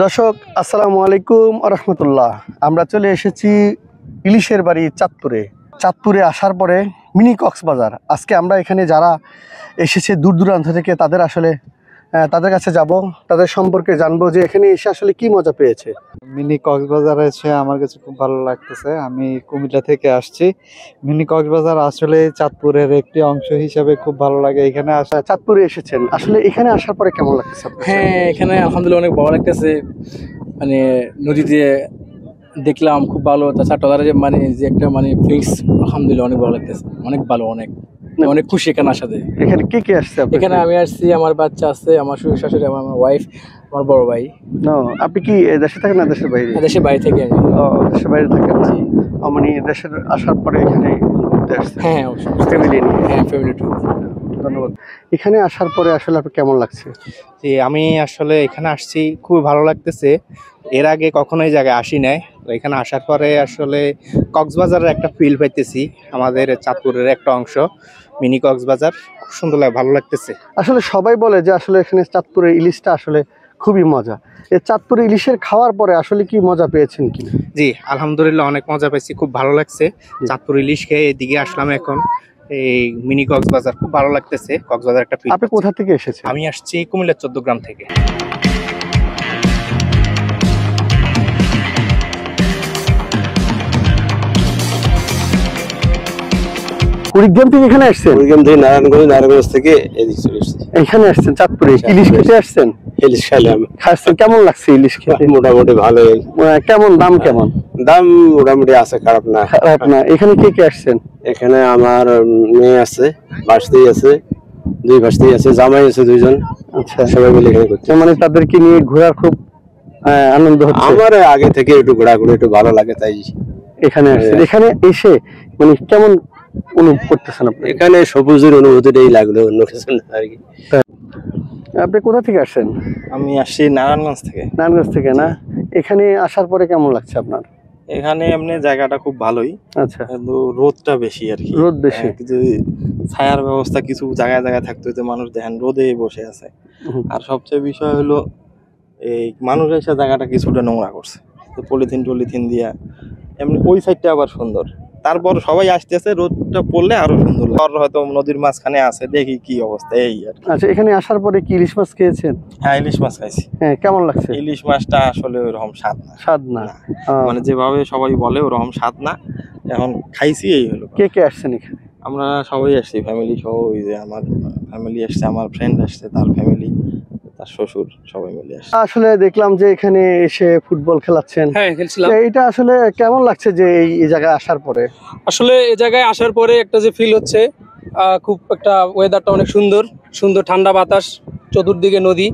দর্শক আসসালামু আলাইকুম রহমতুল্লাহ। আমরা চলে এসেছি ইলিশের বাড়ি চাঁদপুরে আসার পরে মিনি কক্সবাজার। আজকে আমরা এখানে যারা এসেছে দূর দূরান্ত থেকে তাদের কাছে যাব, তাদের সম্পর্কে জানবো যে এখানে এসে আসলে কি মজা পেয়েছে। মিনি কক্সবাজার এসে আমার কাছে খুব ভালো লাগতেছে। আমি কুমিল্লা থেকে আসছি। মিনি কক্সবাজার আসলে চাঁদপুরের একটি অংশ হিসেবে খুব ভালো লাগে এখানে আসা। চাঁদপুরে এসেছেন, আসলে এখানে আসার পরে কেমন লাগতেছে? হ্যাঁ, এখানে আলহামদুলিল্লাহ অনেক ভালো লাগতেছে। মানে নদীতে দেখলাম খুব ভালো। তাছাড়া টলারে যে একটা ফিক্স, আলহামদুলিল্লাহ অনেক ভালো লাগতেছে, অনেক ভালো, অনেক খুশি এখানে আসাতে। এখানে কে আসছে? এখানে আমি আসছি, আমার বাচ্চা আছে, আমার শ্বশুর শাশুড়ি, আমার ওয়াইফ, আমার বড় ভাই। আপনি কি দেশে থাকেন না দেশের বাইরে? দেশের বাইরে থেকে আমি। দেশের বাইরে থাকেন? মানে দেশের আসার পরে এখানে ঘুরতে আসছে? হ্যাঁ অবশ্যই, ফ্যামিলি নিয়ে। হ্যাঁ, ফ্যামিলি ট্যুর। ধন্যবাদ। এখানে আসার পরে আসলে আপনার কেমন লাগছে? জি, আমি আসলে এখানে আসছি, খুবই ভালো লাগতেছে। এর আগে কখনো এই জায়গায় আসি নাই, তো এখানে আসার পরে আসলে কক্সবাজারের একটা ফিল পাইতেছি। আমাদের চাঁদপুরের একটা অংশ মিনি কক্সবাজার, খুব সুন্দর লাগে, ভালো লাগতেছে। আসলে সবাই বলে যে আসলে এখানে চাঁদপুরের ইলিশটা আসলে খুবই মজা। এই চাঁদপুরের ইলিশের খাওয়ার পরে আসলে কি মজা পেয়েছেন কি? জি আলহামদুলিল্লাহ অনেক মজা পাইছি, খুব ভালো লাগছে। চাঁদপুর ইলিশ খেয়ে এদিকে আসলাম এখন এই মিনি কক্সবাজার, খুব ভালো লাগতেছে। কক্সবাজার একটা ফিল। আপনি কোথা থেকে এসেছেন? আমি আসছি কুমিল্লার 14 গ্রাম থেকে। কুড়িগ্রাম থেকে এখানে আসছেন? কুড়িগ্রাম থেকে নারায়ণগঞ্জ থেকে এদিকে চলে এসেছি। এখানে আসছেন চাঁদপুরে ইলিশ খেতে আসছেন? ইলিশ খাইলাম। খাচ্ছেন, কেমন লাগছে ইলিশ খেতে? মোটামুটি ভালোই। কেমন দাম কেমন? দাম মোটামুটি আছে, খারাপ না। খারাপ না। এখানে কে আসছেন? এখানে আমার মেয়ে আছে, ভাস্তি আছে, দুই ভাস্তি আছে, জামাই আছে দুইজন। আচ্ছা, সবাই মিলে এখানে করছি। মানে তাদেরকে নিয়ে ঘোরার খুব আনন্দ হচ্ছে? আমার আগে থেকে একটু ঘোরাঘুরি একটু ভালো লাগে, তাই এখানে আসছেন। এখানে এসে মানে কেমন অনুভব করতেছেন আপনি? এখানে সবুজের অনুভূতিটাই লাগলো, অন্য কিছু না আর কি। আপনি কোথা থেকে আসছেন? আমি আসছি নারায়ণগঞ্জ থেকে। নারায়ণগঞ্জ থেকে না? এখানে আসার পরে কেমন লাগছে আপনার? এখানে এমনি জায়গাটা খুব ভালোই, আচ্ছা, কিন্তু রোদটা বেশি আর কি। রোদ বেশি। যদি ছায়ার ব্যবস্থা কিছু জায়গায় জায়গায় থাকতো, তো মানুষ দেখেন রোদে বসে আছে। আর সবচেয়ে বিষয় হলো এই মানুষ এসে জায়গাটা কিছুটা নোংরা করছে, তো পলিথিন দিয়া। এমনি ওই সাইডটা আবার সুন্দর, তারপর সবাই আসতেছে, রোদটা পড়লে আরো সুন্দর লাগে। আর হয়তো নদীর মাঝখানে আছে, দেখি কি অবস্থা এই আর কি। আচ্ছা, এখানে আসার পরে কি ইলিশ মাছ খেয়েছেন? হ্যাঁ, ইলিশ মাছ খাইছি। হ্যাঁ, কেমন লাগছে? ইলিশ মাছটা আসলে ওইরকম স্বাদ না। স্বাদ না? মানে যেভাবে সবাই বলে ওরকম স্বাদ না। এখন খাইছি, এই হলো। কে আসছেন এখানে? আমরা সবাই আসছি, ফ্যামিলি সহ। ওই যে আমার ফ্যামিলি আসছে, আমার ফ্রেন্ড আসছে, তার ফ্যামিলি, তার শ্বশুর, সবাই মিলে আসছে। আসলে দেখলাম যে এখানে এসে ফুটবল খেলাচ্ছেন। হ্যাঁ, খেলছিলাম। এটা আসলে কেমন লাগছে যে এই জায়গায় আসার পরে? আসলে এই জায়গায় আসার পরে একটা যে ফিল হচ্ছে, খুব একটা ওয়েদারটা অনেক সুন্দর ঠান্ডা বাতাস, চতুর্দিকে নদী।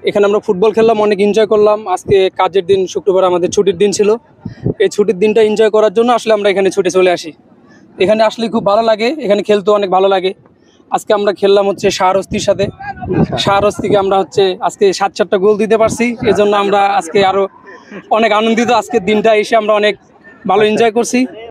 এখানে আমরা ফুটবল খেললাম, অনেক এনজয় করলাম। আজকে কাজের দিন, শুক্রবার আমাদের ছুটির দিন ছিল। এই ছুটির দিনটা এনজয় করার জন্য আসলে আমরা এখানে ছুটে চলে আসি। এখানে আসলে খুব ভালো লাগে, এখানে খেলতেও অনেক ভালো লাগে। আজকে আমরা খেললাম হচ্ছে শাহরস্তির সাথে। শাহরস্তিকে আমরা আজকে 7-4টা গোল দিতে পারছি। এজন্য আমরা আজকে আরো অনেক আনন্দিত। আজকের দিনটা এসে আমরা অনেক ভালো এনজয় করছি।